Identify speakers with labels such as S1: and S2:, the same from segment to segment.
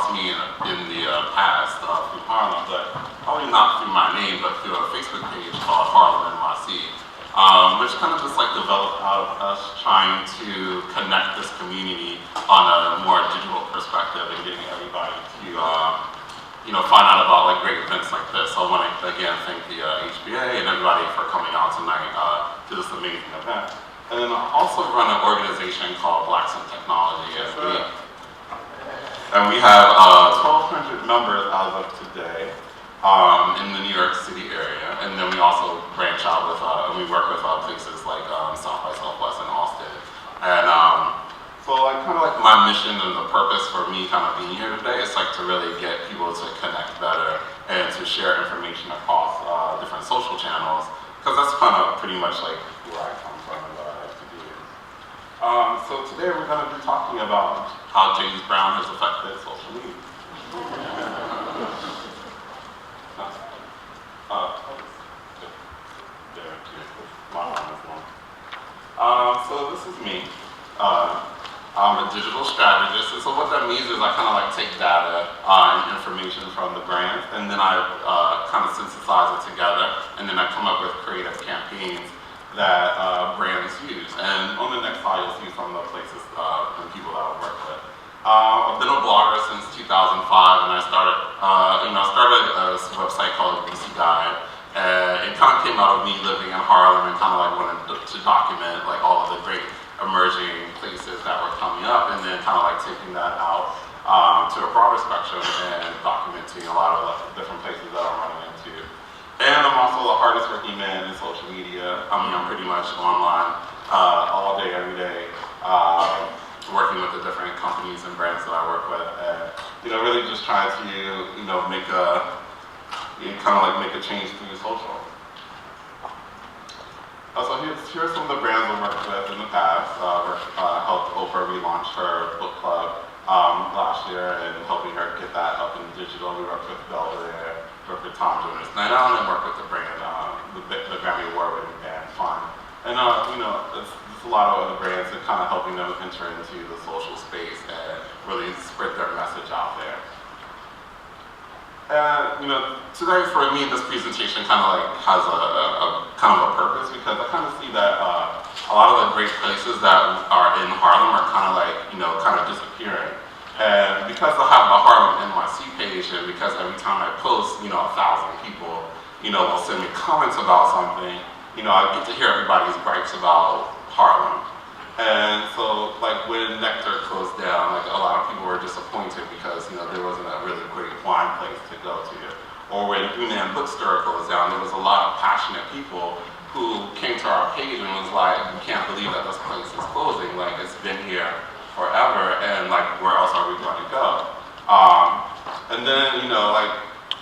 S1: across me in the past through Harlem, but probably not through my name, but through a Facebook page called HarlemNYC, which kind of just like developed out of us trying to connect this community on a more digital perspective and getting everybody to find out about like great events like this. So I want to again thank the HBA and everybody for coming out tonight to this amazing event. And then I also run an organization called Blacks in Technology, and we have 1,200 members as of today in the New York City area. And then we also branch out with, and we work with places like South by Southwest and Austin. And so like kind of like my mission and the purpose for me kind of being here today is like to really get people to connect better and to share information across different social channels, because that's kind of pretty much like where I come from and what I like to do. So today we're going to be talking about how James Brown has affected social media. So this is me. I'm a digital strategist, and so what that means is I kind of like take data and information from the brands, and then I kind of synthesize it together, and then I come up with creative campaigns that brands use. And on the next slide, you'll see some of the places and people that I've worked with. I've been a blogger since 2005, and I started a website called BC Guide. It kind of came out of me living in Harlem and kind of like wanting to document like all of the great emerging places that were coming up, and then kind of like taking that out to a broader spectrum and documenting a lot of like, different places that I'm running into. And I'm also the hardest working man in social media. I mean, I'm pretty much online all day, every day, working with the different companies and brands that I work with, and really just trying to make a change through social. So here's some of the brands I worked with in the past. Helped Oprah relaunch her book club last year and helping her get that up in digital. We worked with Belvedere, worked with Tom Jones Night Out, and worked with the brand, the Grammy Award winning band Fun. And there's a lot of other brands that kind of helping them enter into the social space and really spread their message out there. Today for me, this presentation kind of like has a kind of a purpose, because I kind of see that a lot of the great places that are in Harlem are kind of like, kind of disappearing. And because I have the HarlemNYC page, and because every time I post, 1,000 people, will send me comments about something, I get to hear everybody's gripes about Harlem. And so, like when Nectar closed down, like a lot of people were disappointed because there wasn't a really great wine place to go to. Or when Hunan Bookstore closed down, there was a lot of passionate people who came to our page and was like, "You can't believe that this place is closing. Like it's been here forever, and like where else are we going to go?" And then like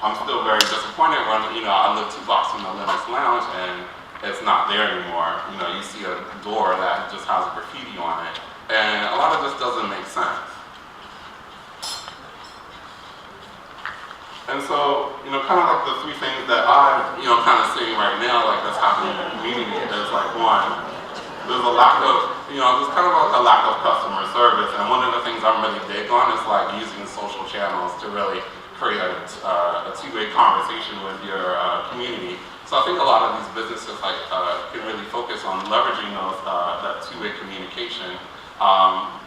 S1: I'm still very disappointed when I live 2 blocks from the Linux Lounge and it's not there anymore. You see a door that just has graffiti on it, and a lot of this doesn't make sense. And so, kind of like the 3 things that I'm, kind of seeing right now, like that's happening in the community, is like one, there's a lack of, there's kind of like a lack of customer service, and one of the things I'm really big on is like using social channels to really create a two-way conversation with your community. So I think a lot of these businesses can really focus on leveraging that two-way communication,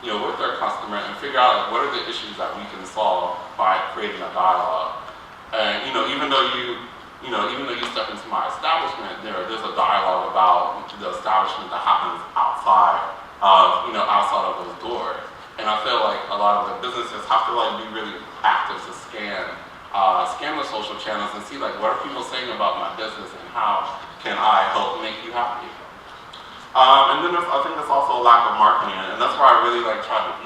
S1: with their customer, and figure out what are the issues that we can solve by creating a dialogue. And even though you step into my establishment, there's a dialogue about the establishment that happens outside of those doors. And I feel like a lot of the businesses have to like be really active to scan the social channels and see like what are people saying about my business and how can I help make you happy. And then I think there's also a lack of marketing, and that's why I really like tried to,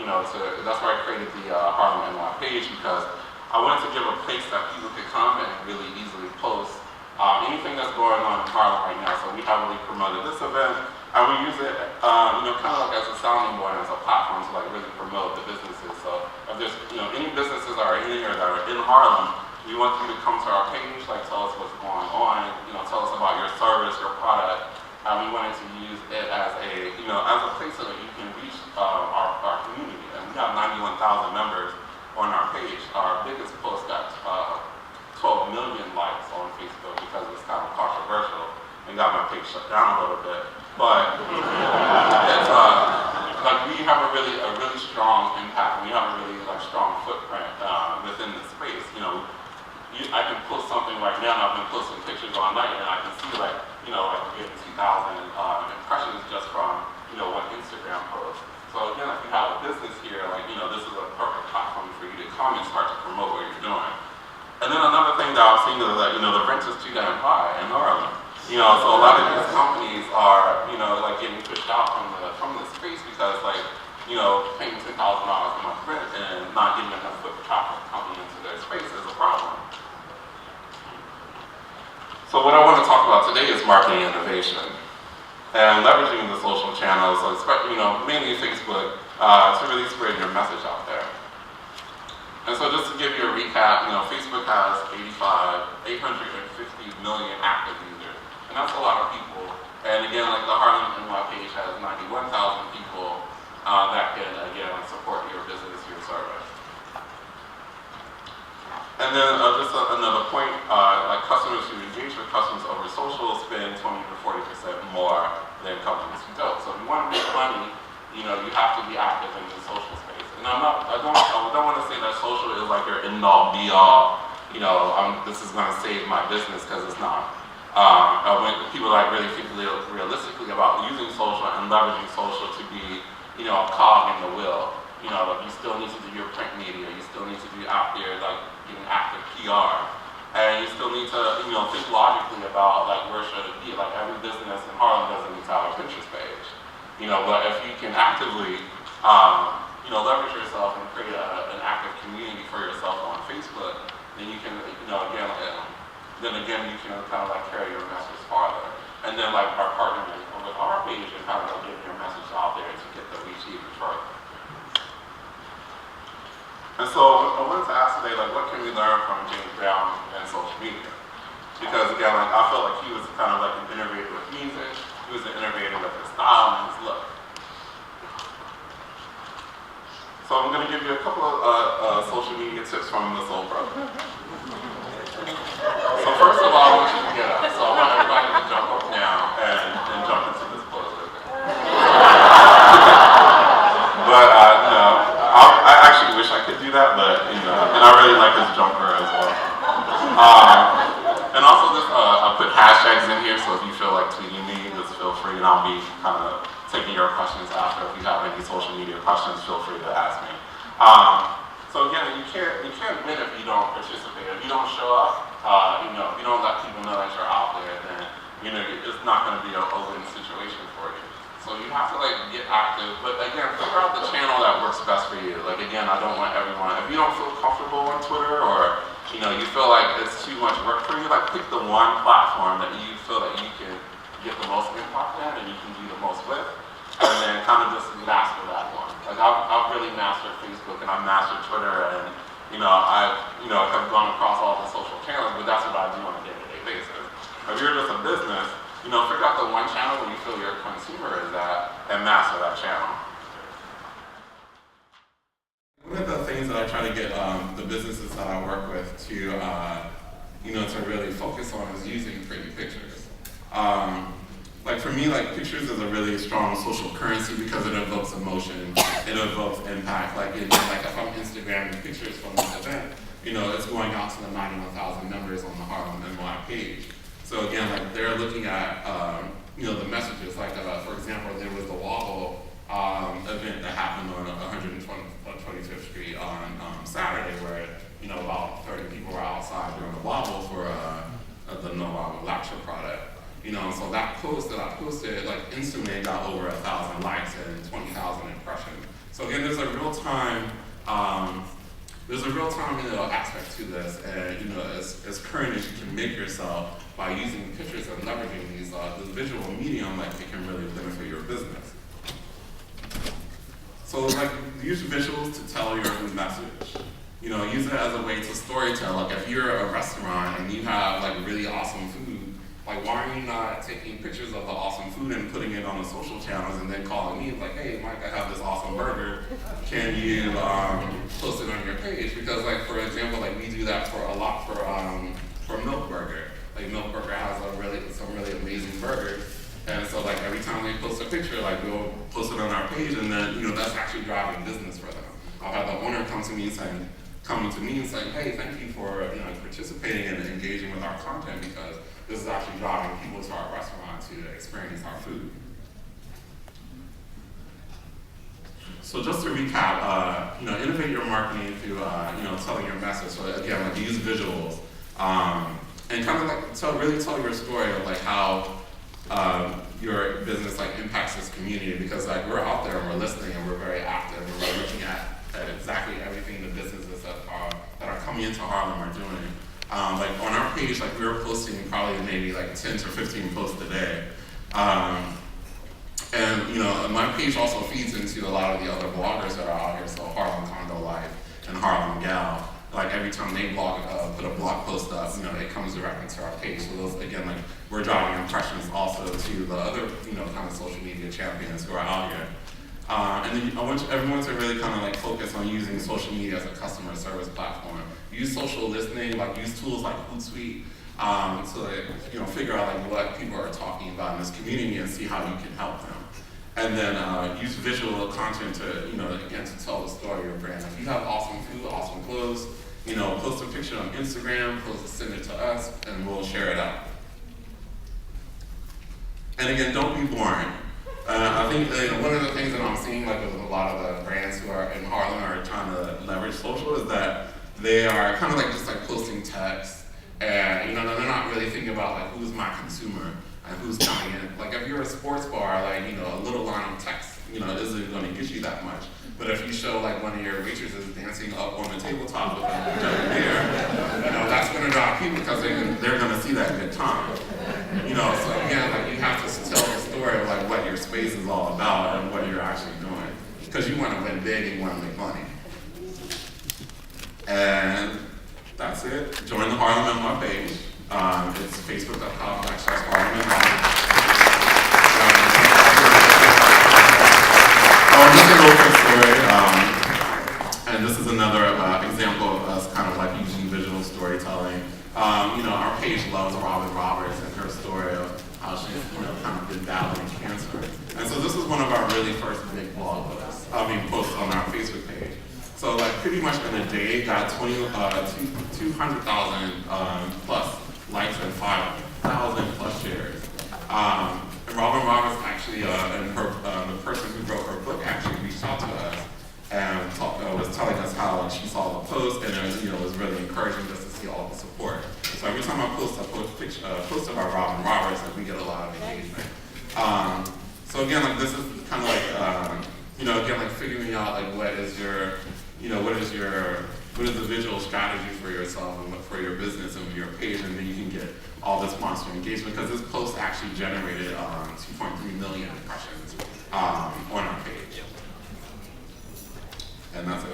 S1: that's why I created the HarlemNY page, because I wanted to give a place that people could come and really easily post anything that's going on in Harlem right now. So we heavily promoted this event, and we use it, kind of like as a sounding board, as a platform to like really promote the businesses. So if there's, any businesses that are in here that are in Harlem, we want you to come to our page, like tell us what's going on, tell us about your service, your product. And we wanted to use it as a place so that you can reach our community. And we have 91,000 members on our page, our got my page shut down a little bit. But it's like we have a really strong impact. We have a really strong footprint within the space. You know, I can post something right now, and I've been posting pictures all night, and I can see we're getting 2,000 impressions just from one Instagram post. So again, if you have a business here, this is a perfect platform for you to come and start to promote what you're doing. And then another thing that I've seen is that the rent is too damn high in Harlem. So a lot of these companies are getting pushed out from the space because paying $10,000 a month rent and not getting enough foot traffic coming into their space is a problem. So what I want to talk about today is marketing innovation and leveraging the social channels, mainly Facebook, to really spread your message out there. And so just to give you a recap, Facebook has 850 million active users, and that's a lot of people. And again, the HarlemNYC page has 91,000 people that can, again, support your business, your service. And then just another point, customers who engage with customers over social spend 20 to 40% more than companies who don't. So if you want to make money, you have to be active in the social space. And I don't want to say that social is your end-all, be-all, this is going to save my business, because it's not. When people really think realistically about using social and leveraging social to be, a cog in the wheel. You still need to do your print media, you still need to be out there getting active PR, and you still need to think logically about where should it be. Every business in Harlem doesn't need to have a Pinterest page, but if you can actively leverage yourself and create an active community for yourself on Facebook, then you can again you can carry your message farther. And then by partnering with our page and getting your message out there to get the reach even further. And so I wanted to ask today, what can we learn from James Brown and social media? Because again, I felt like he was an innovator with music, he was an innovator with his style and his look. So I'm going to give you a couple of social media tips from this old brother. So first of all, I want you to get up. So I want everybody to jump up now and jump into this pose with me. But I actually wish I could do that, but and I really like this jumper as well. And also just I put hashtags in here, so if you feel like tweeting me, just feel free, and I'll be taking your questions after. If you have any social media questions, feel free to ask me. So again, you can't win if you don't participate. If you don't show up, if you don't let people know that you're out there, then it's not going to be a win situation for you. So you have to get active, but again, figure out the channel that works best for you. Again, I don't want everyone. If you don't feel comfortable on Twitter, or you feel like it's too much work for you, pick the one platform that you feel that you can get the most impact in and you can do the most with, and then just master that one. I've really mastered Facebook and I've mastered Twitter, and I have gone across all the social channels, but that's what I do on a day-to-day basis. If you're just a business, figure out the one channel where you feel your consumer is at and master that channel. One of the things that I try to get the businesses that I work with to to really focus on is using pretty pictures. For me, pictures is a really strong social currency because it evokes emotion, it evokes impact. If I'm Instagramming pictures from this event, it's going out to the 91,000 members on the HarlemNYC page. So again, they're looking at the messages. For example, there was the Wobble event that happened on 125th Street on Saturday, where about 30 people were outside doing the Wobble for the No Wobble lecture product. So that post that I posted, instantly got over 1,000 likes and 20,000 impressions. So again, there's a real time aspect to this, and as current as you can make yourself by using pictures and leveraging these this visual medium, it can really benefit your business. So use visuals to tell your message. Use it as a way to storytell. If you're a restaurant and you have really awesome food, why are you not taking pictures of the awesome food and putting it on the social channels and then calling me hey, Mike, I have this awesome burger. Can you post it on your page? Because for example, we do that a lot for Milk Burger. Milk Burger has some really amazing burgers. page, and then that's actually driving business for them. I'll have the owner coming to me and saying, hey, thank you for participating and engaging with our content, because this is actually driving people to our restaurant to experience our food. So just to recap, innovate your marketing through telling your message. So again, like use visuals, and kind of like really tell your story of like how your business like impacts this community, because like we're out there and we're listening and we're very active and we're looking at exactly everything the businesses that are coming into Harlem are doing. Like on our page, like we were posting probably maybe like 10 to 15 posts a day. And my page also feeds into a lot of the other bloggers that are out here, so Harlem Condo Life and Harlem Gal. Like every time they put a blog post up, it comes directly to our page. So those, again, like we're driving impressions also to the other, kind of social media champions who are out here. And then I want everyone to really kind of like focus on using social media as a customer service platform. Use social listening, like use tools like Hootsuite, so that figure out like what people are talking about in this community and see how you can help them. And then use visual content to again to tell the story of your brand. If you have awesome food, awesome clothes, post a picture on Instagram, send it to us, and we'll share it out. And again, don't be boring. I think one of the things that I'm seeing like with a lot of the brands who are in Harlem are trying to leverage social is that they are kind of like just like posting text, and they're not really thinking about like who's my consumer and who's coming in. Like if you're a sports bar, like a little line of text, isn't going to get you that much. But if you show like one of your waitresses dancing up on the tabletop with a jug of beer, that's going to draw people because they're going to see that good time. So again, like you have to tell the story of like what your space is all about and what you're actually doing, because you want to win big and you want to make money. And that's it. Join the HarlemNYC page. It's facebook.com/HarlemNYC. Just a real quick story, and this is another example of us kind of like using visual storytelling. Our page loves Robin Roberts and her story of how she's kind of been battling cancer. And so this was one of our really first big blog posts on our Facebook page. So like pretty much in a day, got 200,000 plus likes and 5,000 plus shares. And Robin Roberts actually, and the person who wrote her book actually reached out to us and was telling us how she saw the post, and it was really encouraging just to see all the support. So every time I post about Robin Roberts, like we get a lot of engagement. So again, like this is kind of like again like figuring out like what is the visual strategy for yourself and for your business and your page, and then you can get all this monster engagement, because this post actually generated 2.3 million impressions on our page. And that's it.